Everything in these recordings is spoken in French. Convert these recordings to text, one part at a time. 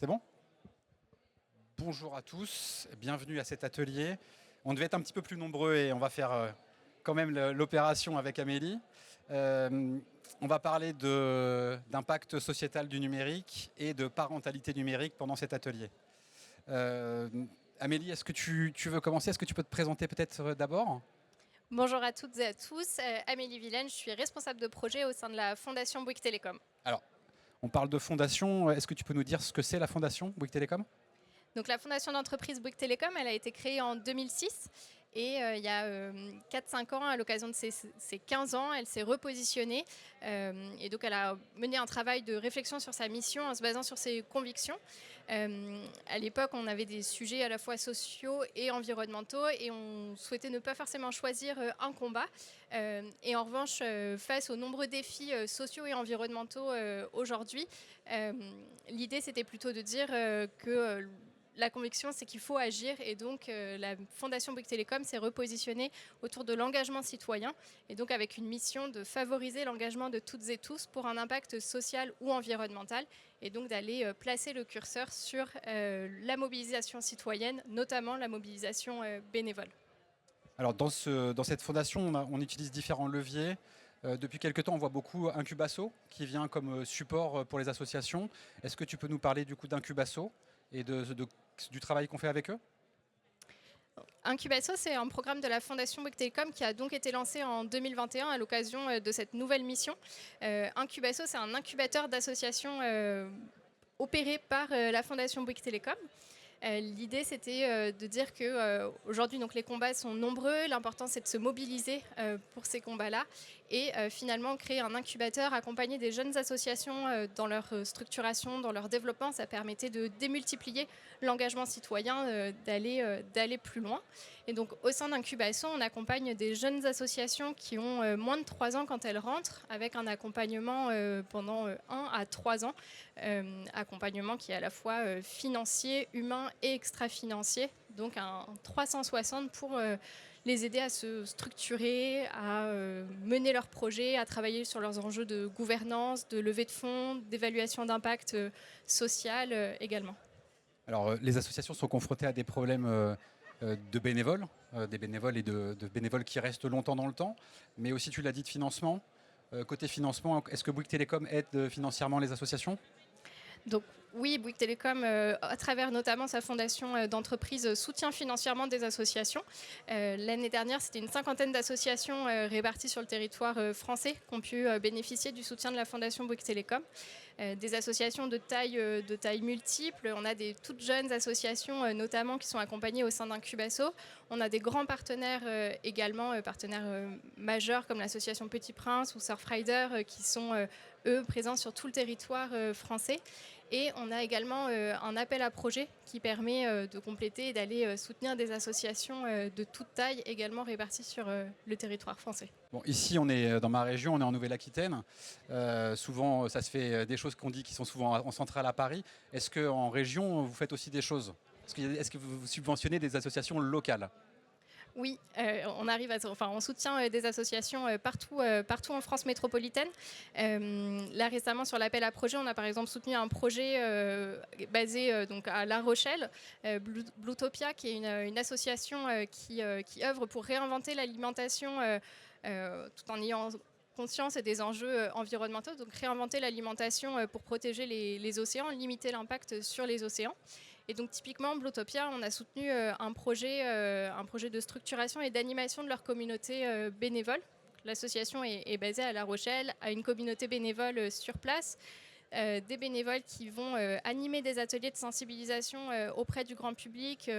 C'est bon? Bonjour à tous, bienvenue à cet atelier. On devait être un petit peu plus nombreux et on va faire quand même l'opération avec Amélie. On va parler d'impact sociétal du numérique et de parentalité numérique pendant cet atelier. Amélie, est-ce que tu veux commencer? Est-ce que tu peux te présenter peut-être d'abord? Bonjour à toutes et à tous, Amélie Vilaine, je suis responsable de projet au sein de la Fondation Bouygues Télécom. Alors, on parle de fondation. Est-ce que tu peux nous dire ce que c'est la fondation Bouygues Télécom? Donc la fondation d'entreprise Bouygues Télécom, elle a été créée en 2006 et il y a 4-5 ans, à l'occasion de ses 15 ans, elle s'est repositionnée et donc elle a mené un travail de réflexion sur sa mission en se basant sur ses convictions. À l'époque, on avait des sujets à la fois sociaux et environnementaux et on souhaitait ne pas forcément choisir un combat. Et en revanche, face aux nombreux défis sociaux et environnementaux aujourd'hui, l'idée c'était plutôt de dire que la conviction, c'est qu'il faut agir et donc la Fondation Bouygues Télécom s'est repositionnée autour de l'engagement citoyen et donc avec une mission de favoriser l'engagement de toutes et tous pour un impact social ou environnemental et donc d'aller placer le curseur sur la mobilisation citoyenne, notamment la mobilisation bénévole. Alors dans cette fondation, on utilise différents leviers. Depuis quelques temps, on voit beaucoup Incubasso qui vient comme support pour les associations. Est-ce que tu peux nous parler du coup d'Incubasso et du travail qu'on fait avec eux? Incubasso, c'est un programme de la Fondation Bouygues Télécom qui a donc été lancé en 2021 à l'occasion de cette nouvelle mission. Incubasso, c'est un incubateur d'associations opéré par la Fondation Bouygues Télécom. L'idée, c'était de dire que aujourd'hui, donc les combats sont nombreux. L'important, c'est de se mobiliser pour ces combats-là et finalement créer un incubateur, accompagner des jeunes associations dans leur structuration, dans leur développement. Ça permettait de démultiplier l'engagement citoyen, d'aller plus loin. Et donc, au sein d'Incubasso, on accompagne des jeunes associations qui ont moins de 3 ans quand elles rentrent, avec un accompagnement pendant 1 à 3 ans. Accompagnement qui est à la fois financier, humain et extra-financier. Donc un 360 pour les aider à se structurer, à mener leurs projets, à travailler sur leurs enjeux de gouvernance, de levée de fonds, d'évaluation d'impact social également. Alors les associations sont confrontées à des problèmes de bénévoles, des bénévoles et de bénévoles qui restent longtemps dans le temps, mais aussi tu l'as dit de financement. Côté financement, est-ce que Bouygues Télécom aide financièrement les associations? Donc oui, Bouygues Télécom, à travers notamment sa fondation d'entreprise, soutient financièrement des associations. L'année dernière, c'était une cinquantaine d'associations réparties sur le territoire français qui ont pu bénéficier du soutien de la Fondation Bouygues Télécom. Des associations de taille multiple. On a des toutes jeunes associations, notamment, qui sont accompagnées au sein d'Incubasso. On a des grands partenaires également, partenaires majeurs comme l'association Petit Prince ou Surfrider, qui sont eux présents sur tout le territoire français. Et on a également un appel à projet qui permet de compléter et d'aller soutenir des associations de toute taille également réparties sur le territoire français. Bon, ici, on est dans ma région, on est en Nouvelle-Aquitaine. Souvent, ça se fait des choses qu'on dit qui sont souvent en centrale à Paris. Est-ce qu'en région, vous faites aussi des choses? Est-ce que vous subventionnez des associations locales? Oui, on soutient des associations partout en France métropolitaine. Là récemment sur l'appel à projet, on a par exemple soutenu un projet basé donc à La Rochelle, Bluetopia, qui est une association qui œuvre pour réinventer l'alimentation tout en ayant conscience des enjeux environnementaux, donc réinventer l'alimentation pour protéger les océans, limiter l'impact sur les océans. Et donc typiquement, Bluetopia, on a soutenu un projet de structuration et d'animation de leur communauté bénévole. L'association est basée à La Rochelle, a une communauté bénévole sur place, des bénévoles qui vont animer des ateliers de sensibilisation auprès du grand public,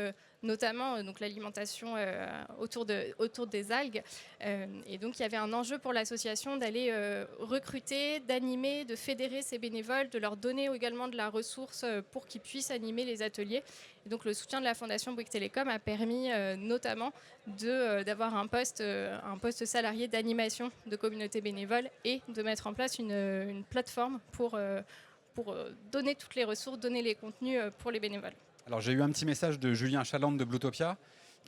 notamment donc l'alimentation autour des algues. Et donc il y avait un enjeu pour l'association d'aller recruter, d'animer, de fédérer ces bénévoles, de leur donner également de la ressource pour qu'ils puissent animer les ateliers. Et donc le soutien de la Fondation Bouygues Télécom a permis notamment d'avoir un poste salarié d'animation de communautés bénévoles et de mettre en place une plateforme pour donner toutes les ressources, donner les contenus pour les bénévoles. Alors j'ai eu un petit message de Julien Chalande de Bluetopia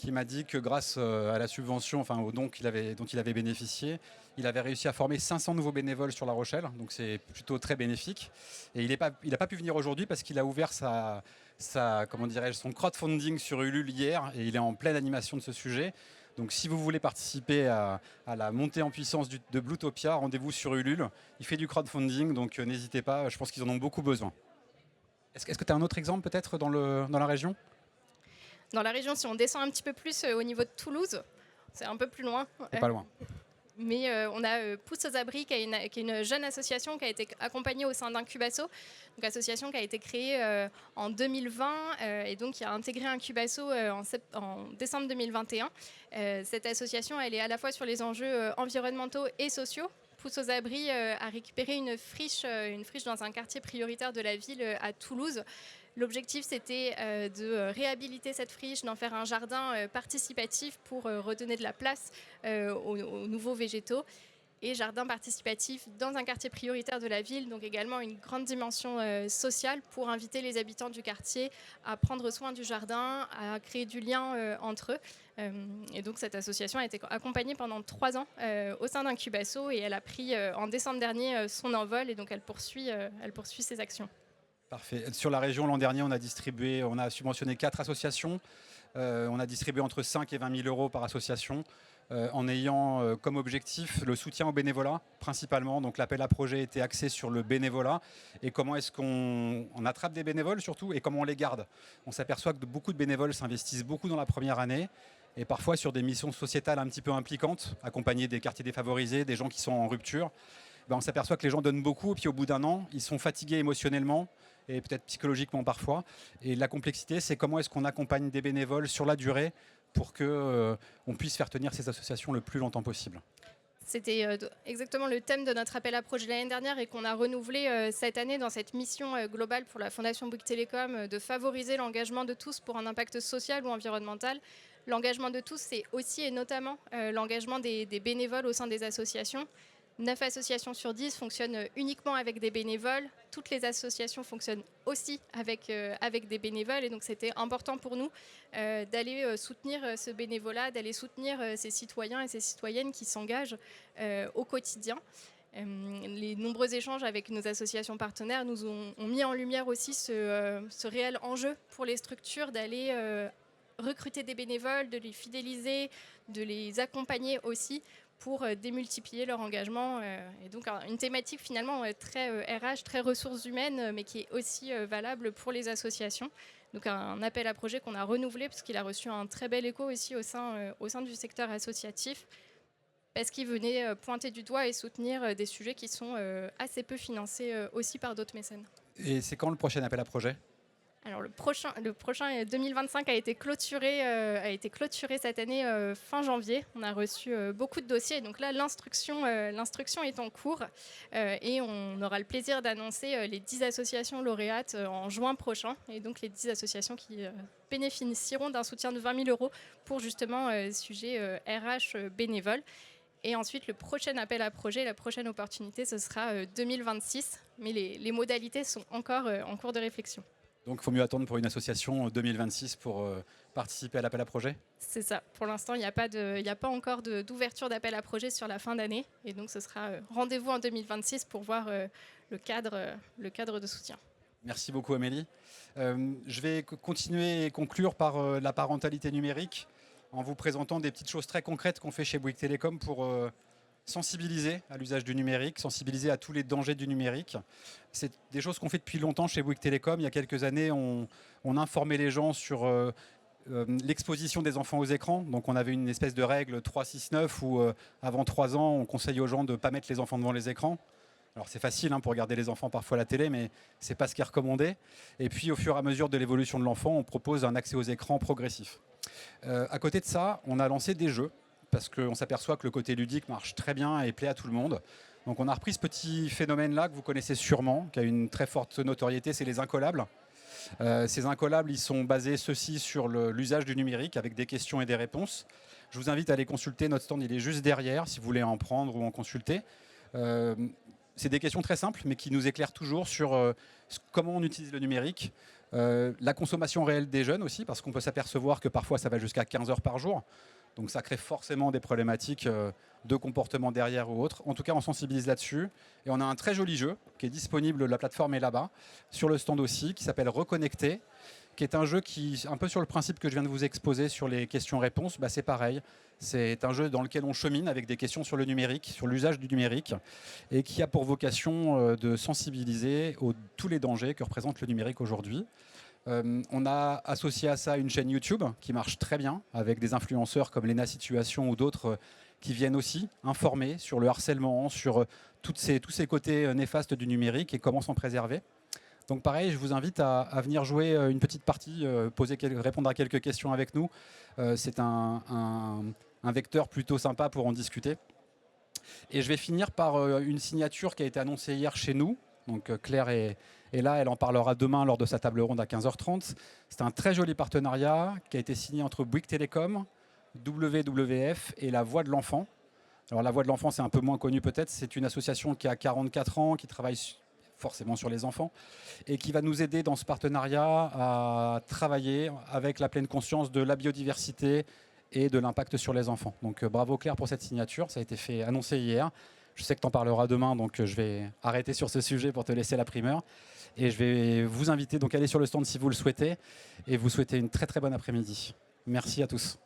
qui m'a dit que grâce à la subvention, enfin au don dont il avait bénéficié, il avait réussi à former 500 nouveaux bénévoles sur La Rochelle, donc c'est plutôt très bénéfique. Et il n'a pas pu venir aujourd'hui parce qu'il a ouvert comment dirais-je, son crowdfunding sur Ulule hier et il est en pleine animation de ce sujet. Donc si vous voulez participer à la montée en puissance de Bluetopia, rendez-vous sur Ulule. Il fait du crowdfunding, donc n'hésitez pas, je pense qu'ils en ont beaucoup besoin. Est-ce que tu as un autre exemple peut-être dans la région ? Dans la région, si on descend un petit peu plus au niveau de Toulouse, c'est un peu plus loin. C'est pas loin. Mais on a Pousse aux abris, qui est une jeune association qui a été accompagnée au sein d'Incubasso, donc association qui a été créée en 2020 et donc qui a intégré Incubasso en décembre 2021. Cette association, elle est à la fois sur les enjeux environnementaux et sociaux. Pousse aux abris a récupéré une friche dans un quartier prioritaire de la ville à Toulouse. L'objectif, c'était de réhabiliter cette friche, d'en faire un jardin participatif pour redonner de la place aux nouveaux végétaux. Et jardin participatif dans un quartier prioritaire de la ville, donc également une grande dimension sociale pour inviter les habitants du quartier à prendre soin du jardin, à créer du lien entre eux. Et donc cette association a été accompagnée pendant 3 ans au sein d'Incubasso et elle a pris en décembre dernier son envol et donc elle poursuit ses actions. Parfait. Sur la région, l'an dernier, on a subventionné 4 associations. On a distribué entre 5 et 20 000 euros par association, en ayant comme objectif le soutien au bénévolat, principalement. Donc l'appel à projet était axé sur le bénévolat et comment est-ce qu'on attrape des bénévoles surtout et comment on les garde. On s'aperçoit que beaucoup de bénévoles s'investissent beaucoup dans la première année et parfois sur des missions sociétales un petit peu impliquantes, accompagner des quartiers défavorisés, des gens qui sont en rupture. On s'aperçoit que les gens donnent beaucoup, et puis au bout d'un an, ils sont fatigués émotionnellement et peut-être psychologiquement parfois. Et la complexité, c'est comment est-ce qu'on accompagne des bénévoles sur la durée pour qu'on puisse faire tenir ces associations le plus longtemps possible. C'était exactement le thème de notre appel à projet l'année dernière et qu'on a renouvelé cette année dans cette mission globale pour la Fondation Bouygues Télécom de favoriser l'engagement de tous pour un impact social ou environnemental. L'engagement de tous, c'est aussi et notamment l'engagement des bénévoles au sein des associations. 9 associations sur 10 fonctionnent uniquement avec des bénévoles. Toutes les associations fonctionnent aussi avec des bénévoles. Et donc, c'était important pour nous d'aller soutenir ce bénévolat, d'aller soutenir ces citoyens et ces citoyennes qui s'engagent au quotidien. Les nombreux échanges avec nos associations partenaires nous ont mis en lumière aussi ce réel enjeu pour les structures d'aller recruter des bénévoles, de les fidéliser, de les accompagner aussi pour démultiplier leur engagement. Et donc une thématique finalement très RH, très ressources humaines, mais qui est aussi valable pour les associations. Donc un appel à projet qu'on a renouvelé parce qu'il a reçu un très bel écho aussi au sein du secteur associatif, parce qu'il venait pointer du doigt et soutenir des sujets qui sont assez peu financés aussi par d'autres mécènes. Et c'est quand le prochain appel à projet ? Alors le prochain 2025 a été clôturé cette année fin janvier. On a reçu beaucoup de dossiers. Donc là, l'instruction est en cours et on aura le plaisir d'annoncer les 10 associations lauréates en juin prochain. Et donc les 10 associations qui bénéficieront d'un soutien de 20 000 euros pour justement sujet RH bénévole. Et ensuite, le prochain appel à projet, la prochaine opportunité, ce sera 2026. Mais les modalités sont encore en cours de réflexion. Donc il faut mieux attendre pour une association 2026 pour participer à l'appel à projet ? C'est ça. Pour l'instant, il n'y a pas encore d'ouverture d'appel à projet sur la fin d'année. Et donc ce sera rendez-vous en 2026 pour voir le cadre de soutien. Merci beaucoup Amélie. Je vais continuer et conclure par la parentalité numérique en vous présentant des petites choses très concrètes qu'on fait chez Bouygues Télécom pour sensibiliser à l'usage du numérique, sensibiliser à tous les dangers du numérique. C'est des choses qu'on fait depuis longtemps chez Bouygues Télécom. Il y a quelques années, on informait les gens sur l'exposition des enfants aux écrans. Donc on avait une espèce de règle 3-6-9 où avant 3 ans, on conseille aux gens de ne pas mettre les enfants devant les écrans. Alors c'est facile pour regarder les enfants parfois à la télé, mais ce n'est pas ce qui est recommandé. Et puis au fur et à mesure de l'évolution de l'enfant, on propose un accès aux écrans progressif. À côté de ça, on a lancé des jeux, parce qu'on s'aperçoit que le côté ludique marche très bien et plaît à tout le monde. Donc on a repris ce petit phénomène-là que vous connaissez sûrement, qui a une très forte notoriété, c'est les incollables. Ces incollables, ils sont basés sur l'usage du numérique avec des questions et des réponses. Je vous invite à aller consulter, notre stand il est juste derrière si vous voulez en prendre ou en consulter. C'est des questions très simples mais qui nous éclairent toujours sur comment on utilise le numérique, La consommation réelle des jeunes aussi, parce qu'on peut s'apercevoir que parfois ça va jusqu'à 15 heures par jour. Donc ça crée forcément des problématiques de comportement derrière ou autre. En tout cas, on sensibilise là-dessus. Et on a un très joli jeu qui est disponible, la plateforme est là-bas, sur le stand aussi, qui s'appelle Reconnecter, qui est un jeu qui, un peu sur le principe que je viens de vous exposer sur les questions-réponses, bah c'est pareil. C'est un jeu dans lequel on chemine avec des questions sur le numérique, sur l'usage du numérique, et qui a pour vocation de sensibiliser à tous les dangers que représente le numérique aujourd'hui. On a associé à ça une chaîne YouTube qui marche très bien, avec des influenceurs comme Lena Situation ou d'autres qui viennent aussi informer sur le harcèlement, sur tous ces côtés néfastes du numérique et comment s'en préserver. Donc pareil, je vous invite à venir jouer une petite partie, répondre à quelques questions avec nous. C'est un vecteur plutôt sympa pour en discuter. Et je vais finir par une signature qui a été annoncée hier chez nous. Donc Claire est là, elle en parlera demain lors de sa table ronde à 15h30. C'est un très joli partenariat qui a été signé entre Bouygues Télécom, WWF et La Voix de l'Enfant. Alors La Voix de l'Enfant, c'est un peu moins connu peut-être. C'est une association qui a 44 ans, qui travaille forcément sur les enfants, et qui va nous aider dans ce partenariat à travailler avec la pleine conscience de la biodiversité et de l'impact sur les enfants. Donc bravo Claire pour cette signature, ça a été annoncé hier. Je sais que tu en parleras demain, donc je vais arrêter sur ce sujet pour te laisser la primeur. Et je vais vous inviter donc à aller sur le stand si vous le souhaitez, et vous souhaiter une très très bonne après-midi. Merci à tous.